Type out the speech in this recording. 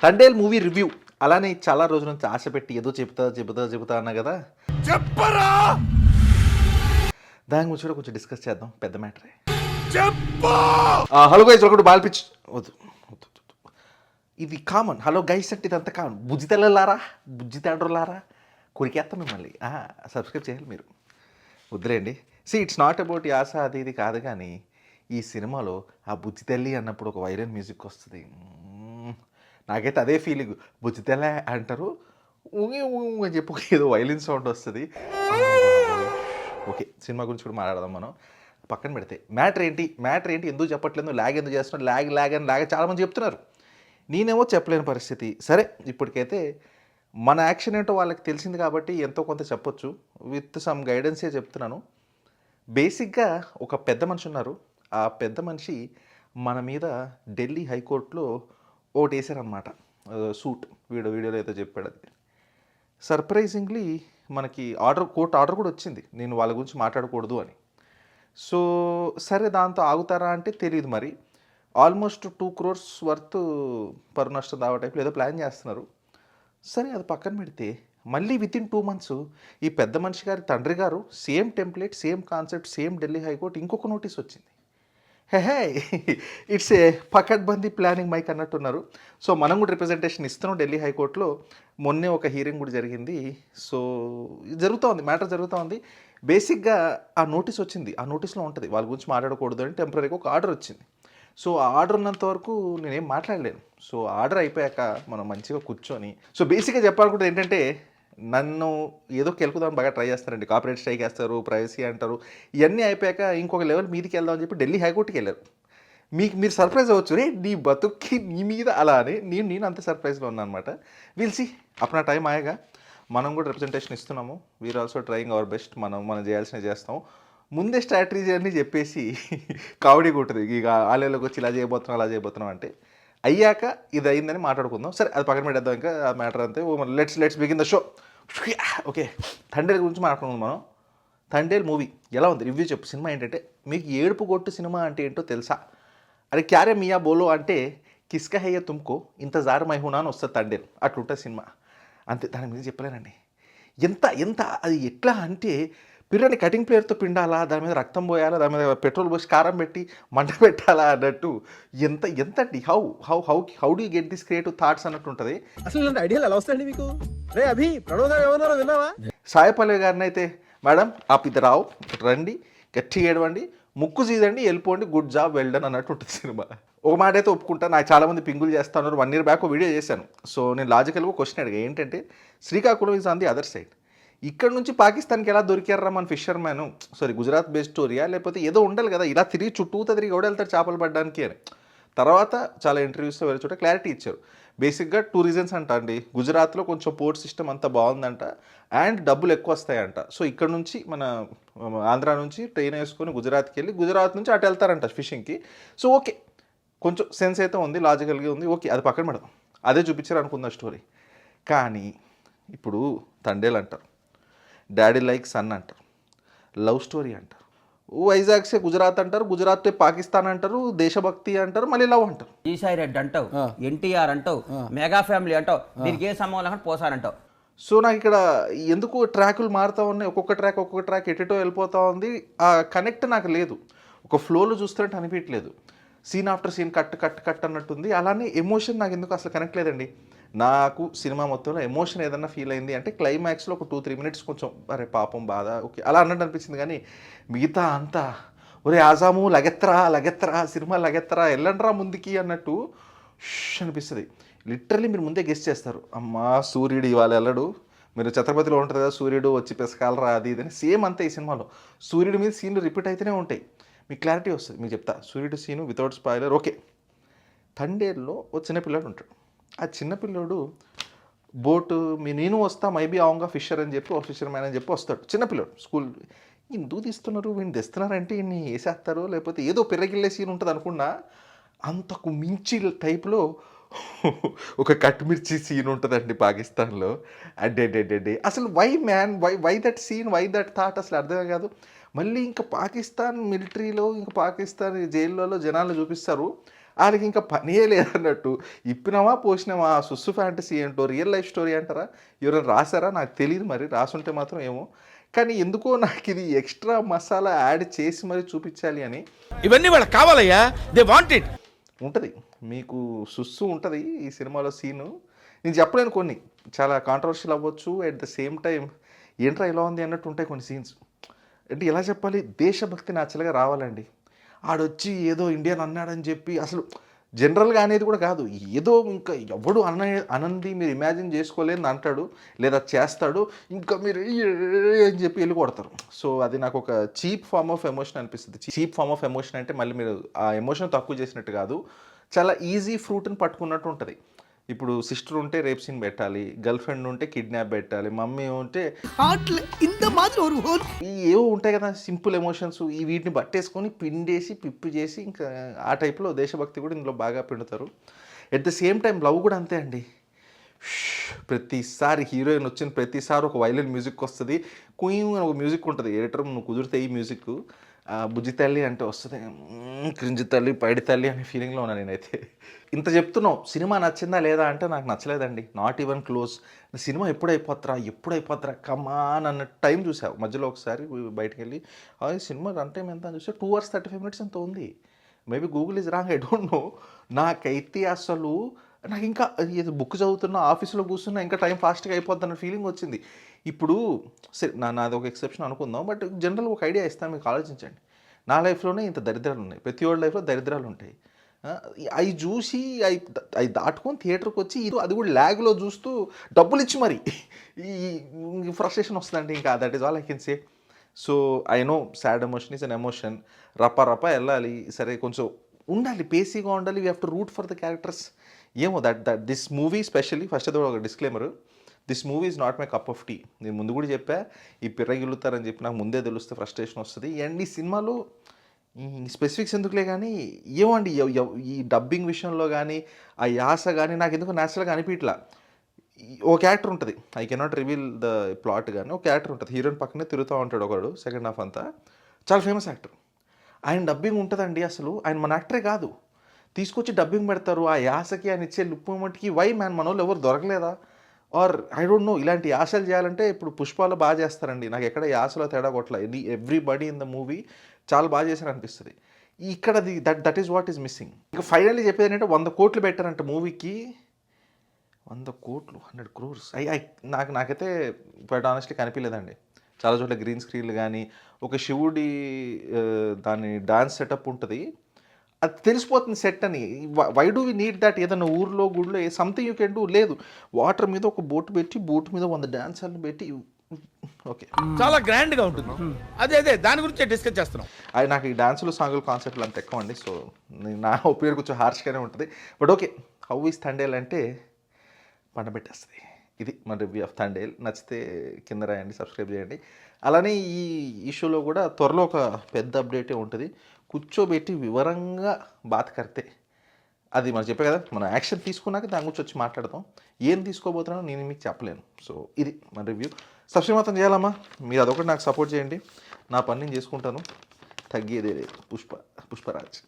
Thandel movie review అలానే చాలా రోజుల నుంచి ఆశ పెట్టి ఏదో చెబుతా అన్నా కదా, చెప్పరా దాని గురించి కూడా కొంచెం డిస్కస్ చేద్దాం. పెద్ద మ్యాటరే. చెప్పు. హలో గైస్, ఒకటి బాల్పిచ్ వద్దు వద్దు వద్దు. ఇది కామన్. హలో గైస్ అంటే ఇదంతా కామన్. బుజ్జి తెల్లలారా, బుజ్జి తండ్రులారా, కొరికేస్తాం మిమ్మల్ని. సబ్స్క్రైబ్ చేయాలి మీరు. వద్దులేండి. ఇట్స్ నాట్ అబౌట్ యాస అది ఇది కాదు, కానీ ఈ సినిమాలో ఆ బుజ్జి తల్లి అన్నప్పుడు ఒక వైరల్ మ్యూజిక్ వస్తుంది. నాకైతే అదే ఫీలింగ్. బుజ్జి తెల్ల అంటారు, ఊగి అని చెప్పి ఏదో వైలిన్ సౌండ్ వస్తుంది. ఓకే, సినిమా గురించి కూడా మాట్లాడదాం మనం. పక్కన పెడితే మ్యాటర్ ఏంటి ఎందుకు చెప్పట్లేదు, ల్యాగ్ ఎందుకు చేస్తున్నారు, ల్యాగ్ చాలామంది చెప్తున్నారు. నేనేమో చెప్పలేని పరిస్థితి. సరే, ఇప్పటికైతే మన యాక్షన్ ఏంటో వాళ్ళకి తెలిసింది కాబట్టి ఎంతో కొంత చెప్పొచ్చు. విత్ సమ్ గైడెన్సే చెప్తున్నాను. బేసిక్గా ఒక పెద్ద మనిషి ఉన్నారు. ఆ పెద్ద మనిషి మన మీద ఢిల్లీ హైకోర్టులో ఒకటి వేసారనమాట, సూట్. వీడియోలో అయితే చెప్పాడు. అది సర్ప్రైజింగ్లీ మనకి కోర్టు ఆర్డర్ కూడా వచ్చింది, నేను వాళ్ళ గురించి మాట్లాడకూడదు అని. సో సరే, దాంతో ఆగుతారా అంటే తెలియదు. మరి ఆల్మోస్ట్ 2 crores వర్త్ పరు నష్టం దావా టైప్లో ఏదో ప్లాన్ చేస్తున్నారు. సరే, అది పక్కన పెడితే మళ్ళీ వితిన్ 2 months ఈ పెద్ద మనిషి గారి తండ్రి గారు same template, same concept, same Delhi high court ఇంకొక నోటీస్ వచ్చింది. హే ఇట్స్ ఏ పకడ్బందీ ప్లానింగ్ మైక్ అన్నట్టున్నారు. సో మనం కూడా రిప్రజెంటేషన్ ఇస్తున్నాం ఢిల్లీ హైకోర్టులో. మొన్నే ఒక హీరింగ్ కూడా జరిగింది. సో మ్యాటర్ జరుగుతూ ఉంది. బేసిక్గా ఆ నోటీస్ వచ్చింది. ఆ నోటీస్లో ఉంటుంది వాళ్ళ గురించి మాట్లాడకూడదు అని టెంపరీగా ఒక ఆర్డర్ వచ్చింది. సో ఆ ఆర్డర్ ఉన్నంత వరకు నేనేం మాట్లాడలేను. సో ఆర్డర్ అయిపోయాక మనం మంచిగా కూర్చొని, సో బేసిక్గా చెప్పాలనుకుంటే ఏంటంటే, నన్ను ఏదో కెలుకుదామని బాగా ట్రై చేస్తారండి. కాపరేట్ స్ట్రైక్ వేస్తారు, ప్రైవసీ అంటారు. ఇవన్నీ అయిపోయాక ఇంకొక లెవెల్ మీదికి వెళ్దామని చెప్పి ఢిల్లీ హైకోర్టుకి వెళ్ళారు. మీరు సర్ప్రైజ్ అవ్వచ్చు, రే నీ బతుక్కి నీ మీద అలా అని. నేను అంత సర్ప్రైజ్లో ఉన్నాను అనమాట. విల్ సీ అప్పుడు నా టైం ఆయేగా. మనం కూడా రిప్రజెంటేషన్ ఇస్తున్నాము. We are also trying our best. మనం చేయాల్సినవి చేస్తాం. ముందే స్ట్రాటజీ అన్నీ చెప్పేసి కామెడీగా ఉంటుంది. ఇక ఆలయాలోకి వచ్చి ఇలా చేయబోతున్నాం అలా చేయబోతున్నాం అంటే, అయ్యాక ఇది అయిందని మాట్లాడుకుందాం. సరే, అది పక్కన పెట్టేద్దాం. ఇంకా ఆ మ్యాటర్ అంతే. Let's begin the show. Okay, Thandel గురించి మాట్లాడుకుందాం మనం. తండేల్ మూవీ ఎలా ఉంది, రివ్యూ చెప్పు. సినిమా ఏంటంటే, మీకు ఏడుపు కొట్టు సినిమా అంటే ఏంటో తెలుసా? అరే క్యారే మియా బోలో అంటే కిస్కా హయ్య తుమ్కో ఇంతజారు మైహునా అని వస్తుంది తండేల్. అట్లుంటుంది సినిమా. అంతే, దాని మీద చెప్పలేనండి. ఎంత అది ఎట్లా అంటే, పిర్రని కటింగ్ ప్లేయర్తో పిండాలా, దాని మీద రక్తం పోయాలా, దాని మీద పెట్రోల్ పోసి కారం పెట్టి మంట పెట్టాలా అన్నట్టు. ఎంత how do get this creative thoughts అన్నట్టు ఉంటుంది. అసలు ఇలాంటి ఐడియాలు ఎలా వస్తాయండి మీకు? రే అభి, ప్రణవ్ గారు ఏమన్నారో విన్నావా? సాయపల్లి గారిని అయితే, మేడం ఆపిద్దరావు రండి, గట్టిగా ఏడవండి, ముక్కు చీదండి, వెళ్ళిపోండి, గుడ్ జాబ్, వెల్ డన్ అన్నట్టు ఉంటుంది సినిమా. ఒక మాట అయితే ఒప్పుకుంటా, నాకు చాలామంది పింగులు చేస్తున్నారు. 1 year బ్యాక్ ఒక వీడియో చేశాను. సో నేను లాజికల్గా క్వశ్చన్ అడిగా, ఏంటంటే Srikakulam is on the other side. ఇక్కడ నుంచి పాకిస్తాన్కి ఎలా దొరికారా మన ఫిషర్ మ్యాను? గుజరాత్ బేస్డ్ స్టోరీయా, లేకపోతే ఏదో ఉండాలి కదా, ఇలా చుట్టూ తిరిగి ఎవడు వెళ్తాడు చేపలు పడ్డానికి అని. తర్వాత చాలా ఇంటర్వ్యూస్లో వేరే చోట క్లారిటీ ఇచ్చారు. బేసిక్గా 2 reasons అంట అండి. గుజరాత్లో కొంచెం పోర్ట్ సిస్టమ్ అంతా బాగుందంట, అండ్ డబ్బులు ఎక్కువ వస్తాయంట. సో ఇక్కడ నుంచి మన ఆంధ్ర నుంచి ట్రైన్ వేసుకొని గుజరాత్కి వెళ్ళి, గుజరాత్ నుంచి అటు వెళ్తారంట ఫిషింగ్కి. సో ఓకే, కొంచెం సెన్స్ అయితే ఉంది, లాజికల్గా ఉంది. ఓకే, అది పక్కన పెడదాం. అదే చూపించారు అనుకుందా స్టోరీ. కానీ ఇప్పుడు తండేల్ అంటారు, డాడీ లైక్ సన్ అంటారు, లవ్ స్టోరీ అంటారు, వైజాగ్ సే గుజరాత్ అంటారు, గుజరాత్ పాకిస్తాన్ అంటారు, దేశభక్తి అంటారు, మళ్ళీ లవ్ అంటారు. ఈసాయి రెడ్డి అంటావు, ఎన్టీఆర్ అంటావు, మెగా ఫ్యామిలీ అంటావు, దీనికి ఏ సంబంధం పోసారంటావు. సో నాకు ఇక్కడ ఎందుకు ట్రాకులు మారుతూ ఉన్నాయి, ఒక్కొక్క ట్రాక్ ఎటెటో వెళ్ళిపోతూ ఉంది. ఆ కనెక్ట్ నాకు లేదు. ఒక ఫ్లోలో చూస్తున్నట్టు అనిపించట్లేదు. సీన్ ఆఫ్టర్ సీన్ కట్ అన్నట్టుంది. అలానే ఎమోషన్ నాకు ఎందుకు అసలు కనెక్ట్ లేదండి. నాకు సినిమా మొత్తంలో ఎమోషన్ ఏదన్నా ఫీల్ అయింది అంటే క్లైమాక్స్లో ఒక 2-3 minutes కొంచెం అరే పాపం బాధ ఓకే అలా అన్నట్టు అనిపించింది. కానీ మిగతా అంతా ఒరే ఆజాము లగెత్తరా సినిమా లగెత్తరా వెళ్ళండ్రా ముందుకి అన్నట్టు అనిపిస్తుంది. లిటరల్లీ మీరు ముందే గెస్ట్ చేస్తారు, అమ్మా సూర్యుడు ఇవాళ వెళ్ళడు. మీరు ఛత్రపతిలో ఉంటుంది కదా, సూర్యుడు వచ్చి పెసకాలరా అది ఇది అని. సేమ్ అంతే ఈ సినిమాలో. సూర్యుడి మీద సీన్లు రిపీట్ అయితేనే ఉంటాయి. మీకు క్లారిటీ వస్తుంది. మీకు చెప్తా సూర్యుడు సీను వితౌట్ స్పాయిలర్. ఓకే, తండేల్లో ఓ చిన్నపిల్లాడు ఉంటాడు. ఆ చిన్నపిల్లోడు బోటు నేను వస్తా మైబీ ఆవుగా ఫిషర్ అని చెప్పి, ఫిషర్ మ్యాన్ అని చెప్పి వస్తాడు. చిన్నపిల్లోడు స్కూల్. ఎందుకు తీస్తున్నారు వీడిని, తెస్తున్నారంటే ఈయన్ని వేసేస్తారు, లేకపోతే ఏదో పెర్రగిల్లే సీన్ ఉంటుంది అనుకున్నా. అంతకు మించి టైప్లో ఒక కట్మిర్చి సీన్ ఉంటుందండి పాకిస్తాన్లో. అడ్డే అసలు why man why that scene, why that thought అసలు అర్థమే కాదు. మళ్ళీ ఇంకా పాకిస్తాన్ మిలిటరీలో, ఇంకా పాకిస్తాన్ జైళ్ళలో జనాలు చూపిస్తారు. వాళ్ళకి ఇంకా పనియే లేదన్నట్టు ఇప్పినామా పోసినామా సుస్సు ఫ్యాంటసీ ఏంటో రియల్ లైఫ్ స్టోరీ అంటారా ఎవరైనా రాసారా నాకు తెలియదు, మరి రాసుంటే మాత్రం ఏమో. కానీ ఎందుకో నాకు ఇది ఎక్స్ట్రా మసాలా యాడ్ చేసి మరి చూపించాలి అని ఇవన్నీ వాళ్ళకి కావాలయ్యా, దే వాంట్ ఇట్. ఉంటుంది. మీకు సుస్సు ఉంటుంది ఈ సినిమాలో సీను. నేను చెప్పలేను, కొన్ని చాలా కాంట్రవర్షియల్ అవ్వచ్చు, అట్ ద సేమ్ టైం ఏంట్రా ఇలా ఉంది అన్నట్టు ఉంటాయి కొన్ని సీన్స్. అంటే ఎలా చెప్పాలి, దేశభక్తి న్యాచురల్గా రావాలండి. ఆడొచ్చి ఏదో ఇండియన్ అన్నాడని చెప్పి అసలు జనరల్గా అనేది కూడా కాదు, ఏదో ఇంకా ఎవడు అనంది మీరు ఇమాజిన్ చేసుకోలేని అంటాడు లేదా చేస్తాడు, ఇంకా మీరు అని చెప్పి వెళ్ళి కొడతారు. సో అది నాకు ఒక చీప్ ఫార్మ్ ఆఫ్ ఎమోషన్ అనిపిస్తుంది. చీప్ ఫార్మ్ ఆఫ్ ఎమోషన్ అంటే మళ్ళీ మీరు ఆ ఎమోషన్ తక్కువ చేసినట్టు కాదు, చాలా ఈజీ ఫ్రూట్ని పట్టుకున్నట్టు ఉంటుంది. ఇప్పుడు సిస్టర్ ఉంటే రేప్ సీన్ పెట్టాలి, గర్ల్ ఫ్రెండ్ ఉంటే కిడ్నాప్ పెట్టాలి, మమ్మీ ఉంటే ఏవో ఉంటాయి కదా సింపుల్ ఎమోషన్స్, ఈ వీటిని పట్టేసుకొని పిండేసి పిప్పి చేసి ఇంకా ఆ టైప్లో దేశభక్తి కూడా ఇందులో బాగా పిండుతారు. At the same time love కూడా అంతే అండి. ప్రతిసారి హీరోయిన్ వచ్చిన ప్రతిసారి ఒక వైలిన్ మ్యూజిక్ వస్తుంది, కుయ్యం అని ఒక మ్యూజిక్ ఉంటుంది. ఎడిటర్ నువ్వు కుదిరితే ఈ మ్యూజిక్ బుజ్జి తల్లి అంటే వస్తుంది, క్రింజి తల్లి పైడి తల్లి అనే ఫీలింగ్లో ఉన్నాను నేనైతే. ఇంత చెప్తున్నావు, సినిమా నచ్చిందా లేదా అంటే నాకు నచ్చలేదండి, నాట్ ఈవెన్ క్లోజ్. సినిమా ఎప్పుడైపోతారా కమాన్ అన్న టైం చూసావు. మధ్యలో ఒకసారి బయటకు వెళ్ళి సినిమా రన్ టైం ఎంత అని చూస్తే 2 hours 35 minutes ఎంత ఉంది. Maybe Google is wrong, I don't know. నాకైతే అసలు నాకు ఇంకా ఏదో బుక్ చదువుతున్నా, ఆఫీస్లో కూర్చున్నా ఇంకా టైం ఫాస్ట్గా అయిపోద్ది అన్న ఫీలింగ్ వచ్చింది. ఇప్పుడు సరే నాది ఒక ఎక్సెప్షన్ అనుకుందాం, బట్ జనరల్ ఒక ఐడియా ఇస్తాను, మీకు ఆలోచించండి. నా లైఫ్లోనే ఇంత దరిద్రాలు ఉన్నాయి, ప్రతి ఒళ్ళ లైఫ్లో దరిద్రాలు ఉంటాయి. అవి చూసి అవి దాటుకొని థియేటర్కి వచ్చి ఇది అది కూడా ల్యాగ్లో చూస్తూ డబ్బులు ఇచ్చి మరి ఈ ఫ్రస్ట్రేషన్ వస్తుందండి. ఇంకా that is all I can say. So I know sad emotion is an emotion, రప్ప వెళ్ళాలి, సరే కొంచెం ఉండాలి, పేసీగా ఉండాలి, we have to root for the characters. ఏమో that this movie specially first అది ఒక disclaimer, this movie is not my cup of tea. నేను ముందు కూడా చెప్పా, ఈ పిర్రగిల్లుతారని చెప్పి నాకు ముందే తెలిస్తే ఫ్రస్ట్రేషన్ వస్తుంది. అండ్ ఈ సినిమాలో ఈ స్పెసిఫిక్స్ ఎందుకులే కానీ ఏమండి ఈ డబ్బింగ్ విషయంలో కానీ ఆ యాస కానీ నాకు ఎందుకు న్యాచురల్గా అనిపించట్లా. ఓ క్యారెక్టర్ ఉంటుంది, I cannot reveal the plot, కానీ ఒక క్యారెక్టర్ ఉంటుంది, హీరోయిన్ పక్కనే తిరుగుతూ ఉంటాడు ఒకడు, సెకండ్ హాఫ్ అంతా చాలా ఫేమస్ యాక్టర్. ఆయన డబ్బింగ్ ఉంటుందండి, అసలు ఆయన మన యాక్టరే కాదు, తీసుకొచ్చి డబ్బింగ్ పెడతారు. ఆ యాసకి ఆయన ఇచ్చే లుక్ మూమెంట్కి వై మ్యాన్ మన వాళ్ళు ఎవరు దొరకలేదా, ఆర్ ఐ డోంట్ నో. ఇలాంటి యాసలు చేయాలంటే ఇప్పుడు పుష్పాలో బాగా చేస్తారండి, నాకు ఎక్కడ యాసలో తేడా కొట్ల, ఎవ్రీబడి ఇన్ ద మూవీ చాలా బాగా చేశారు అనిపిస్తుంది. ఇక్కడ that is what is missing. ఇంకా ఫైనల్లీ చెప్పేది ఏంటంటే 100 కోట్లు పెట్టారంట మూవీకి, 100 కోట్లు 100 crores. నాకైతే బట్ ఆనెస్ట్లీ కనిపించలేదండి. చాలా చోట్ల గ్రీన్ స్క్రీన్లు కానీ ఒక శివుడి దాని డాన్స్ సెటప్ ఉంటుంది, అది తెలిసిపోతుంది సెట్ అని. Why do we need that? ఏదైనా ఊర్లో గుడిలో సంథింగ్ యూ కెన్ డూ. లేదు, వాటర్ మీద ఒక బోట్ పెట్టి బోట్ మీద 100 డాన్సర్లు పెట్టి ఓకే చాలా గ్రాండ్ గా ఉంటుంది. అదే దాని గురించి డిస్కస్ చేస్తున్నాం. అది నాకు ఈ డాన్సులు సాంగులు కాన్సెప్ట్లు అంత ఎక్కువ అండి. సో నా ఒపీనియన్ కొంచెం హార్ష్గానే ఉంటుంది. But okay, how is Thandel అంటే పండబెట్టేస్తుంది. ఇది మన రివ్యూ ఆఫ్ థండేల్. నచ్చితే కింద రాయండి, సబ్స్క్రైబ్ చేయండి. అలానే ఈ ఇష్యూలో కూడా త్వరలో ఒక పెద్ద అప్డేటే ఉంటుంది, కూర్చోబెట్టి వివరంగా బాత్ కడితే అది మనం చెప్పే కదా, మనం యాక్షన్ తీసుకున్నాక దాని గురించి వచ్చి మాట్లాడదాం. ఏం తీసుకోబోతున్నానో నేను మీకు చెప్పలేను. సో ఇది మన రివ్యూ. సబ్స్క్రైబ్ మాత్రం చేయాలమ్మా, మీరు అదొకటి నాకు సపోర్ట్ చేయండి, నా పని నేను చేసుకుంటాను, తగ్గేదే లేదు. పుష్పరాజ్.